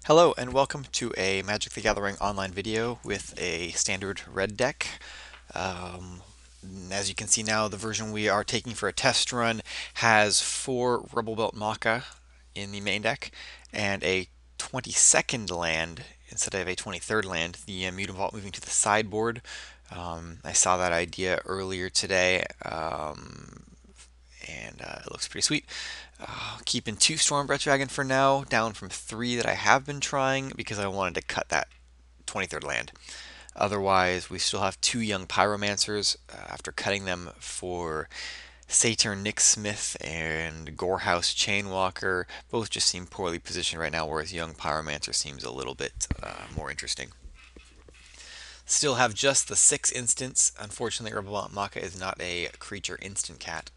Hello and welcome to a Magic the Gathering online video with a standard red deck. Um, as you can see now, the version we are taking for a test run has 4 Rebel Belt Maka in the main deck and a 22nd land instead of a 23rd land, the Mutant Vault moving to the sideboard. I saw that idea earlier today, and it looks pretty sweet. Keeping 2 Stormbreath Dragon for now, down from 3 that I have been trying because I wanted to cut that 23rd land. Otherwise, we still have 2 young Pyromancers after cutting them for Saturn Nick Smith and Gorehouse Chainwalker. Both just seem poorly positioned right now, whereas young Pyromancer seems a little bit more interesting. Still have just the 6 instants. Unfortunately, Rebel Maka is not a creature instant cat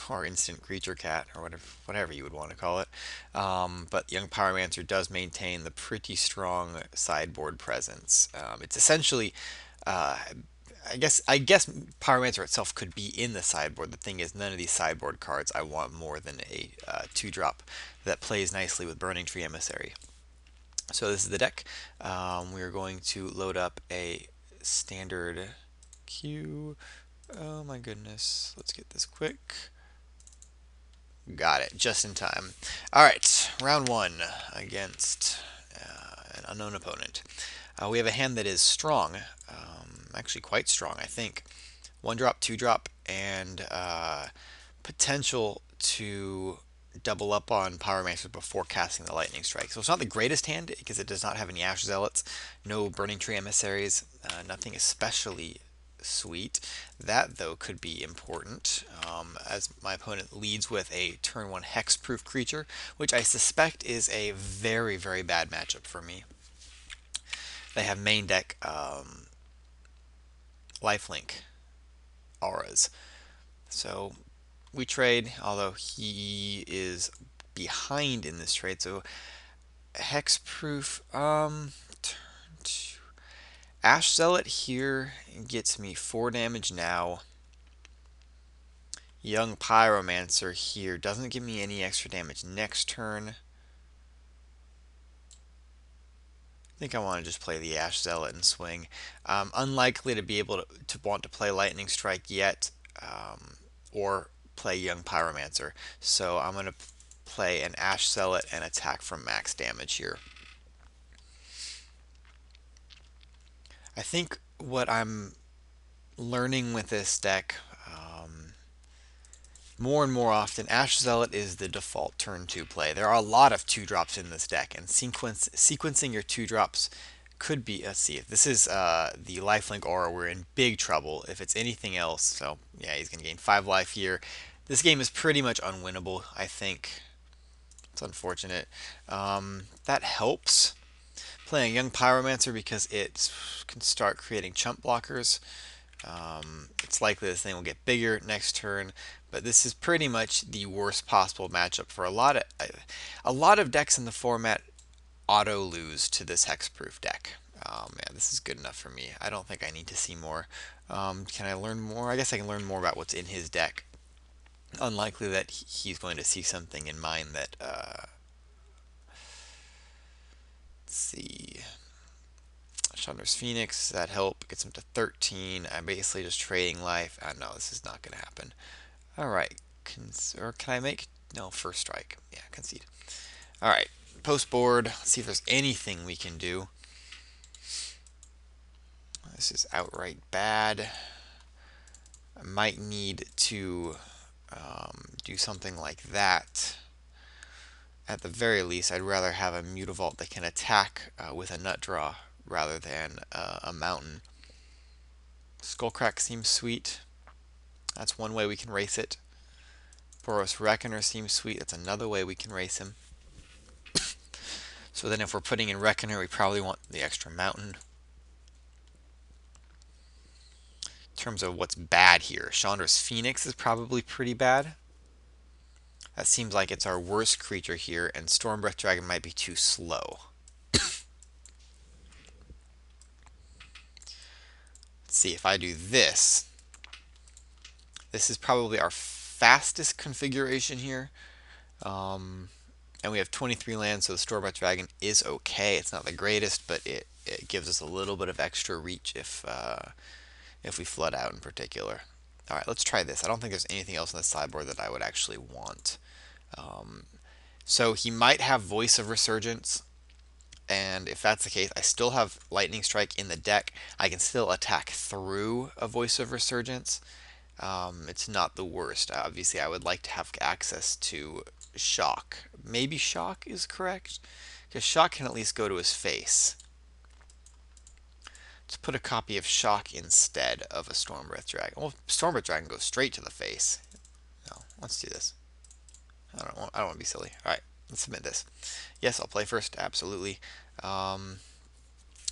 or instant creature cat or whatever you would want to call it. But Young Pyromancer does maintain the pretty strong sideboard presence. It's essentially, I guess Pyromancer itself could be in the sideboard. The thing is, none of these sideboard cards I want more than a 2-drop that plays nicely with Burning Tree Emissary. So this is the deck. We are going to load up a standard queue. Oh my goodness. Let's get this quick. Got it, just in time. Alright, round 1 against an unknown opponent. We have a hand that is strong, actually quite strong, I think. 1-drop, 2-drop, and potential to double up on Pyromancer before casting the Lightning Strike. So it's not the greatest hand because it does not have any Ash Zealots, no Burning Tree Emissaries, nothing especially sweet. That, though, could be important as my opponent leads with a turn 1 Hexproof creature, which I suspect is a very, very bad matchup for me. They have main deck Lifelink auras. So we trade, although he is behind in this trade. So Hexproof, turn 2. Ash Zealot here gets me 4 damage now. Young Pyromancer here doesn't give me any extra damage next turn. I think I want to just play the Ash Zealot and swing. Unlikely to be able to want to play Lightning Strike yet, or play Young Pyromancer. So I'm going to play an Ash Zealot and attack for max damage here. I think what I'm learning with this deck, more and more often, Ash Zealot is the default turn 2 play. There are a lot of 2-drops in this deck, and sequencing your 2-drops could be, let's see, if this is the Lifelink Aura, we're in big trouble. If it's anything else, so yeah, he's going to gain 5 life here. This game is pretty much unwinnable, I think. It's unfortunate. That helps playing a Young Pyromancer because it can start creating chump blockers. It's likely this thing will get bigger next turn, but this is pretty much the worst possible matchup for a lot of decks in the format. Auto lose to this hexproof deck. Oh man, this is good enough for me. I don't think I need to see more. Can I learn more? I guess I can learn more about what's in his deck. Unlikely that he's going to see something in mine that. Let's see. Chandra's Phoenix, that help? Gets him to 13. I'm basically just trading life. No, this is not going to happen. Alright. Or can I make... No, first strike. Yeah, concede. Alright. Post board. Let's see if there's anything we can do. This is outright bad. I might need to do something like that. At the very least, I'd rather have a Mutavault that can attack with a nut draw rather than a mountain. Skullcrack seems sweet. That's one way we can race it. Boros Reckoner seems sweet. That's another way we can race him. So then if we're putting in Reckoner, we probably want the extra mountain. In terms of what's bad here, Chandra's Phoenix is probably pretty bad. That seems like it's our worst creature here, and Stormbreath Dragon might be too slow. Let's see, if I do this, this is probably our fastest configuration here. and we have 23 lands, so the Store-Bought Dragon is okay. It's not the greatest, but it gives us a little bit of extra reach if we flood out in particular. All right, let's try this. I don't think there's anything else on the sideboard that I would actually want. So he might have Voice of Resurgence, and if that's the case, I still have Lightning Strike in the deck. I can still attack through a Voice of Resurgence. It's not the worst. Obviously, I would like to have access to Shock. Maybe Shock is correct, because Shock can at least go to his face. Let's put a copy of Shock instead of a Stormbreath Dragon. Well, Stormbreath Dragon goes straight to the face. No, let's do this. I don't want to be silly. All right, let's submit this. Yes, I'll play first. Absolutely.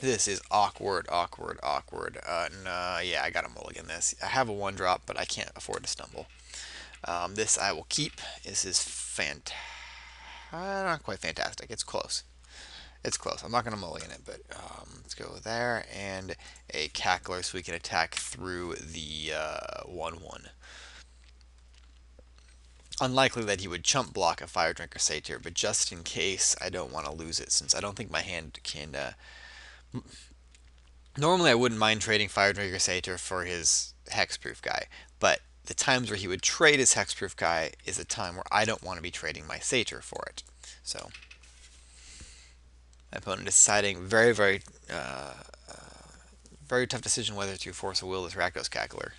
This is awkward, awkward, awkward. No, yeah, I gotta mulligan this. I have a 1-drop, but I can't afford to stumble. This I will keep. This is not quite fantastic. It's close. It's close. I'm not gonna mulligan it, but let's go there and a Cackler so we can attack through the 1/1. Unlikely that he would chump block a Fire Drinker Satyr, but just in case, I don't want to lose it since I don't think my hand can. Normally, I wouldn't mind trading Fire Drinker Satyr for his Hexproof guy, but the times where he would trade his Hexproof guy is a time where I don't want to be trading my Satyr for it. So, my opponent is deciding very tough decision whether to force a will this Rakdos Cackler.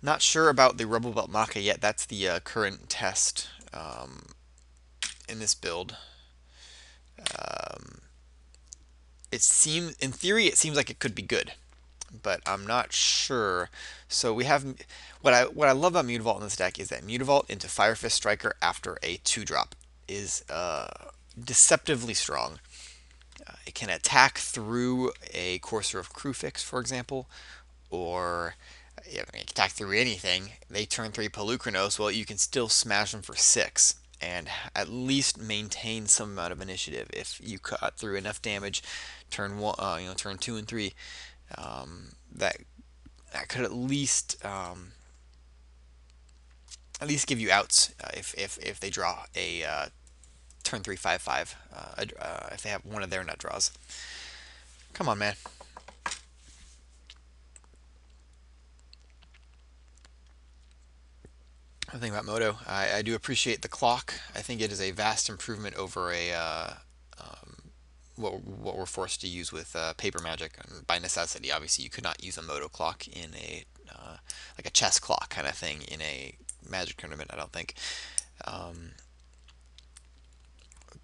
Not sure about the Rebel Belt Maka yet. That's the current test in this build. In theory, it seems like it could be good, but I'm not sure. So we have what I love about Mutavault in this deck is that Mutavault into Fire Fist Striker after a 2-drop is deceptively strong. It can attack through a Courser of Crufix, for example, or it can attack through anything. They turn 3 Pelucranos. Well, you can still smash them for 6 and at least maintain some amount of initiative if you cut through enough damage. Turn 1, turn 2 and 3. That could at least give you outs if they draw a turn 3 5/5. If they have one of their nut draws. Come on, man. I think about Moto. I do appreciate the clock. I think it is a vast improvement over what we're forced to use with paper magic. And by necessity, obviously, you could not use a Moto clock in a like a chess clock kind of thing in a magic tournament. I don't think.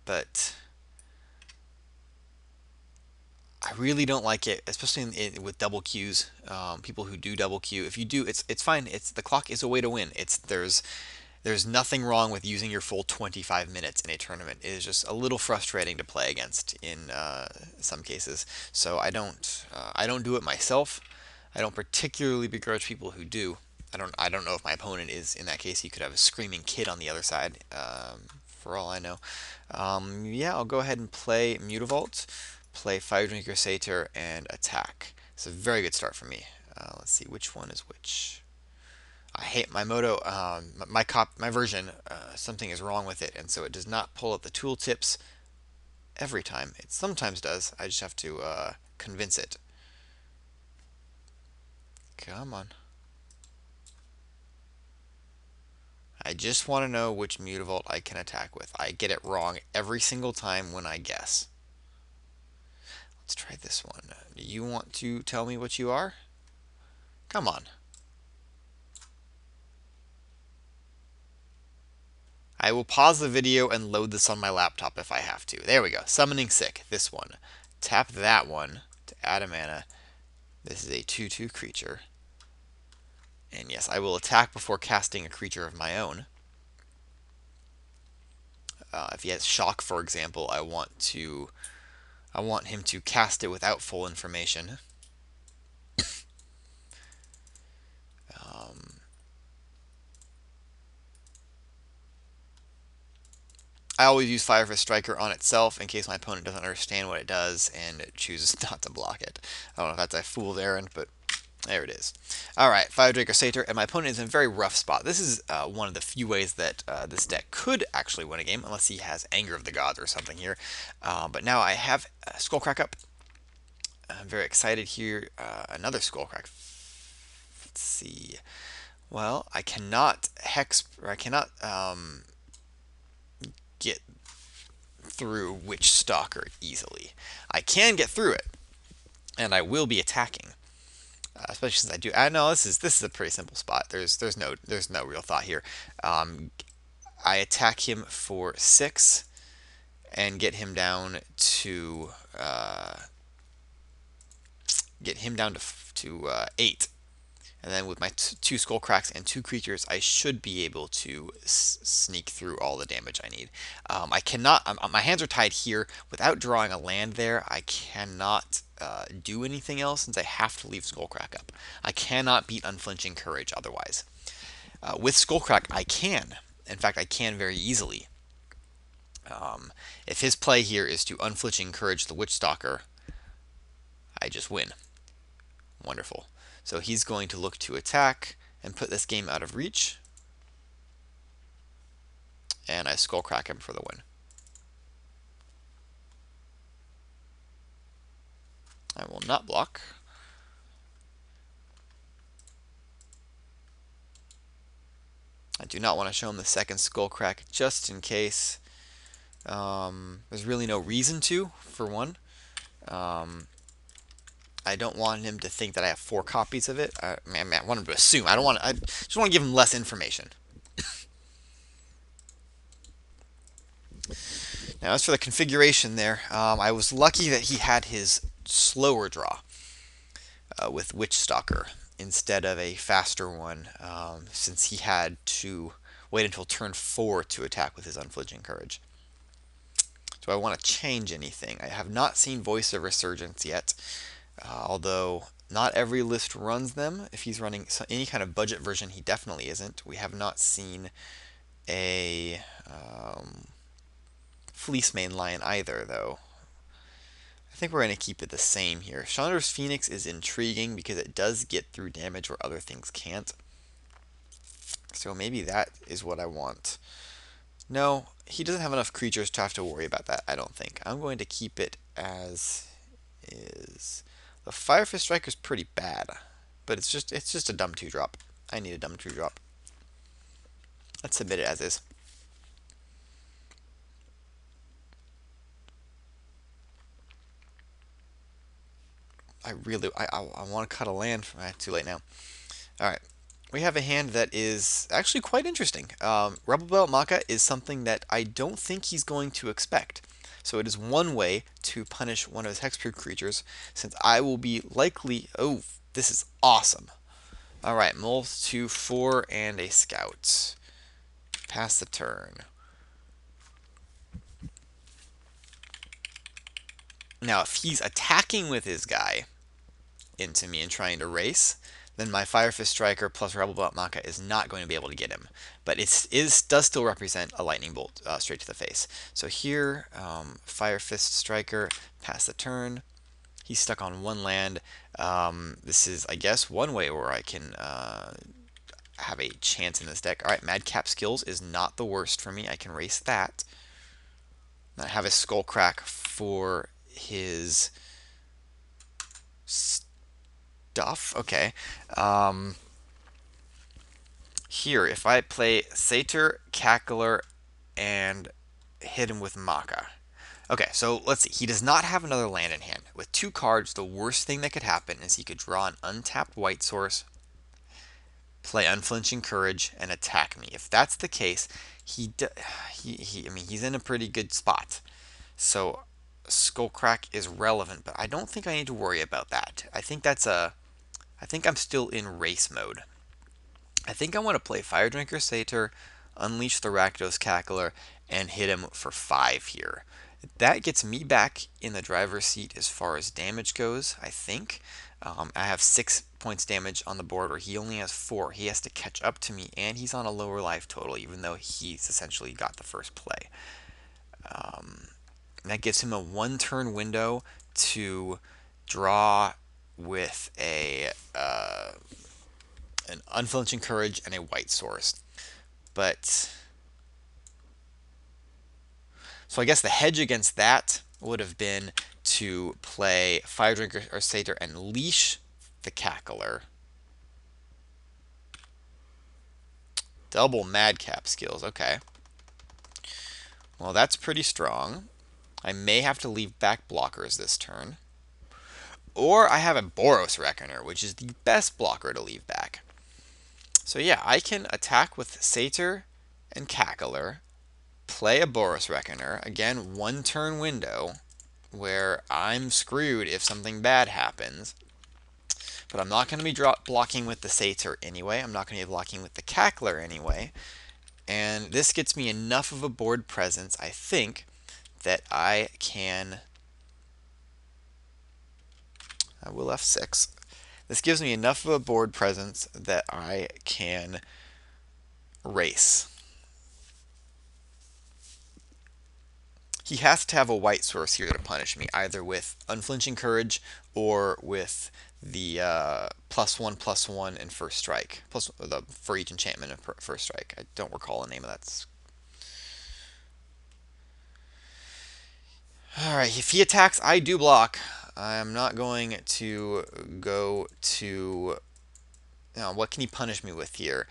But I really don't like it, especially with double queues. People who do double queue, if you do, it's fine. It's the clock is a way to win. There's nothing wrong with using your full 25 minutes in a tournament. It is just a little frustrating to play against in some cases. So I don't do it myself. I don't particularly begrudge people who do. I don't know if my opponent is in that case. He could have a screaming kid on the other side. For all I know. Yeah, I'll go ahead and play Mutavault, play Fire Drinker Satyr, and attack. It's a very good start for me. Let's see which one is which. I hate my Moto, my version. Something is wrong with it, and so it does not pull up the tooltips every time. It sometimes does. I just have to convince it. Come on. I just want to know which Mutavault I can attack with. I get it wrong every single time when I guess. Let's try this one. Do you want to tell me what you are? Come on. I will pause the video and load this on my laptop if I have to. There we go. Summoning Sick. This one. Tap that one to add a mana. This is a 2/2 creature. And yes, I will attack before casting a creature of my own. If he has Shock, for example, I want him to cast it without full information. I always use Fire Fist Striker on itself in case my opponent doesn't understand what it does and it chooses not to block it. I don't know if that's a fool's errand, but there it is. All right, Fire Draker Satyr, and my opponent is in a very rough spot. This is one of the few ways that this deck could actually win a game, unless he has Anger of the Gods or something here. But now I have Skullcrack up. I'm very excited here. Another Skullcrack. Let's see. Well, I cannot hex, or I cannot get through Witch Stalker easily. I can get through it, and I will be attacking. Especially since I do. I know this is a pretty simple spot. There's no real thought here. I attack him for 6 and get him down to 8. And then with my 2 skull cracks and 2 creatures, I should be able to sneak through all the damage I need. I cannot. My hands are tied here. Without drawing a land there, I cannot do anything else since I have to leave Skullcrack up. I cannot beat Unflinching Courage otherwise. With Skullcrack, I can. In fact, I can very easily. If his play here is to Unflinching Courage the Witch Stalker, I just win. Wonderful. So he's going to look to attack and put this game out of reach. And I Skullcrack him for the win. I will not block. I do not want to show him the second Skullcrack just in case. There's really no reason to, for one. I don't want him to think that I have 4 copies of it. I want him to assume. I just want to give him less information. Now, as for the configuration there, I was lucky that he had his slower draw with Witch Stalker instead of a faster one, since he had to wait until turn 4 to attack with his Unflinching Courage. Do I want to change anything? I have not seen Voice of Resurgence yet, although not every list runs them. If he's running any kind of budget version, he definitely isn't. We have not seen a Fleece Mane Lion either, though. I think we're going to keep it the same here. Chandra's Phoenix is intriguing because it does get through damage where other things can't. So maybe that is what I want. No, he doesn't have enough creatures to have to worry about that, I don't think. I'm going to keep it as is. The Fire Fist Striker is pretty bad, but it's just a dumb 2-drop. I need a dumb 2-drop. Let's submit it as is. I want to cut a land. Too late now. All right. We have a hand that is actually quite interesting. Rebel Belt Maka is something that I don't think he's going to expect. So it is one way to punish one of his hexproof creatures, since I will be likely... Oh, this is awesome. All right, Mole 2, 4, and a Scout. Pass the turn. Now, if he's attacking with his guy into me and trying to race, then my Fire Fist Striker plus Rebel Belt Maka is not going to be able to get him. But it does still represent a Lightning Bolt straight to the face. So here, Fire Fist Striker, pass the turn. He's stuck on 1 land. This is, I guess, one way where I can have a chance in this deck. Alright, Madcap Skills is not the worst for me. I can race that. I have a Skullcrack for his stuff. Okay. Here, if I play Satyr, Cackler, and hit him with Maka. Okay, so let's see. He does not have another land in hand. With 2 cards, the worst thing that could happen is he could draw an untapped white source, play Unflinching Courage, and attack me. If that's the case, I mean, he's in a pretty good spot. So Skullcrack is relevant, but I don't think I need to worry about that. I think I'm still in race mode. I think I want to play Fire Drinker Satyr, Unleash the Rakdos Cackler, and hit him for 5 here. That gets me back in the driver's seat as far as damage goes, I think. I have 6 points damage on the board where he only has 4. He has to catch up to me, and he's on a lower life total, even though he's essentially got the first play. That gives him a 1 turn window to draw with an unflinching courage and a white source. But so I guess the hedge against that would have been to play Fire Drinker or Satyr and leash the Cackler. Double Madcap skills, okay. Well, that's pretty strong. I may have to leave back blockers this turn. Or I have a Boros Reckoner, which is the best blocker to leave back. So yeah, I can attack with Satyr and Cackler, play a Boros Reckoner, again, 1 turn window, where I'm screwed if something bad happens. But I'm not going to be blocking with the Satyr anyway. I'm not going to be blocking with the Cackler anyway. And this gets me enough of a board presence, I think, that I will F6. This gives me enough of a board presence that I can race. He has to have a white source here to punish me, either with Unflinching Courage or with the +1/+1 and First Strike. Plus for each enchantment and First Strike. I don't recall the name of that. Alright, if he attacks, I do block. I'm not going to go to... what can he punish me with here?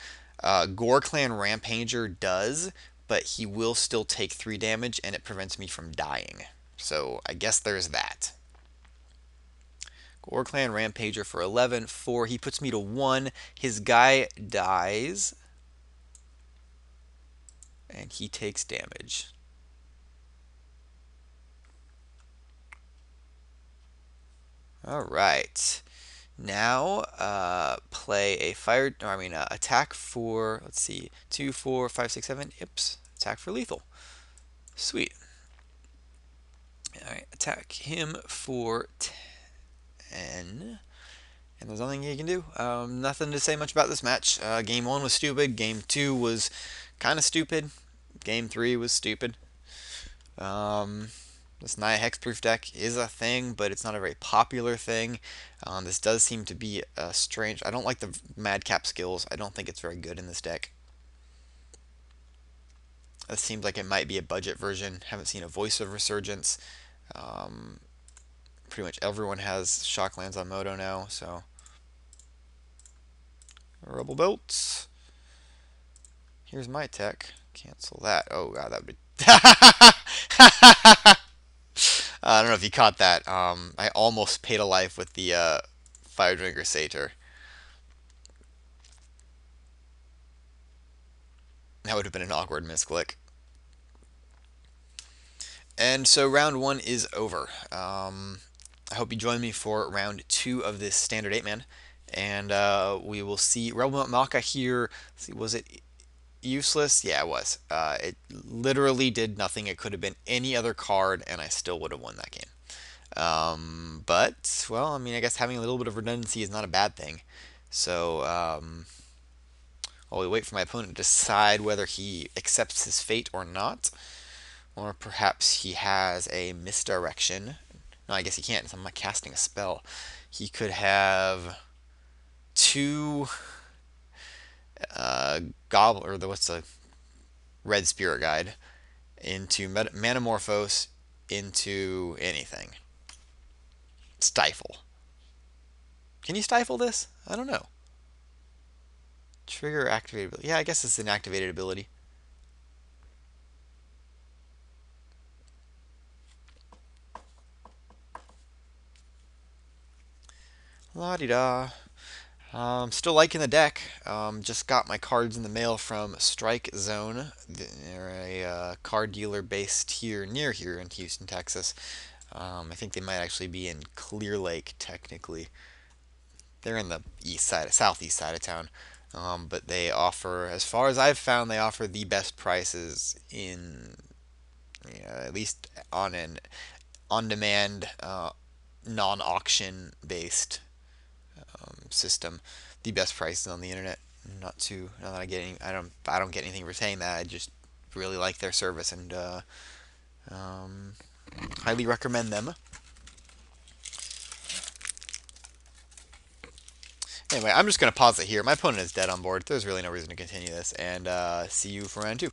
Gore Clan Rampager does, but he will still take 3 damage, and it prevents me from dying. So I guess there's that. Gore Clan Rampager for 11. 4. He puts me to 1. His guy dies, and he takes damage. All right. Now play a attack for, let's see, 2, 4, 5, 6, 7. Ips. Attack for lethal. Sweet. All right, attack him for 10. And there's nothing he can do. Nothing to say much about this match. Game 1 was stupid. Game 2 was kind of stupid. Game 3 was stupid. This Naya Hexproof deck is a thing, but it's not a very popular thing. This does seem to be strange. I don't like the Madcap skills. I don't think it's very good in this deck. It seems like it might be a budget version. Haven't seen a Voice of Resurgence. Pretty much everyone has Shocklands on Moto now, so... Rebel Bolts. Here's my tech. Cancel that. Oh god, that would be... I don't know if you caught that. I almost paid a life with the Fire Drinker Satyr. That would have been an awkward misclick. And so round 1 is over. I hope you join me for round 2 of this standard 8-man. And we will see Rebel Maka here. Let's see, was it useless? Yeah, it was. It literally did nothing. It could have been any other card, and I still would have won that game. But, well, I mean, I guess having a little bit of redundancy is not a bad thing. So, while we wait for my opponent to decide whether he accepts his fate or not, or perhaps he has a misdirection. No, I guess he can't. I'm not casting a spell. He could have 2 Goblin, or what's the Red Spirit Guide, into Manamorphose, into anything. Stifle. Can you stifle this? I don't know. Trigger activated ability. Yeah, I guess it's an activated ability. La-di-da. Still liking the deck. Just got my cards in the mail from Strike Zone. They're a card dealer based near here in Houston, Texas. I think they might actually be in Clear Lake, technically. They're in the southeast side of town. But they offer, as far as I've found, they offer the best prices in, at least on an on-demand, non-auction based system, the best prices on the internet. Not that I don't get anything for saying that. I just really like their service, and Um, highly recommend them. Anyway, I'm just going to pause it here. My opponent is dead on board. There's really no reason to continue this. And see you for round two.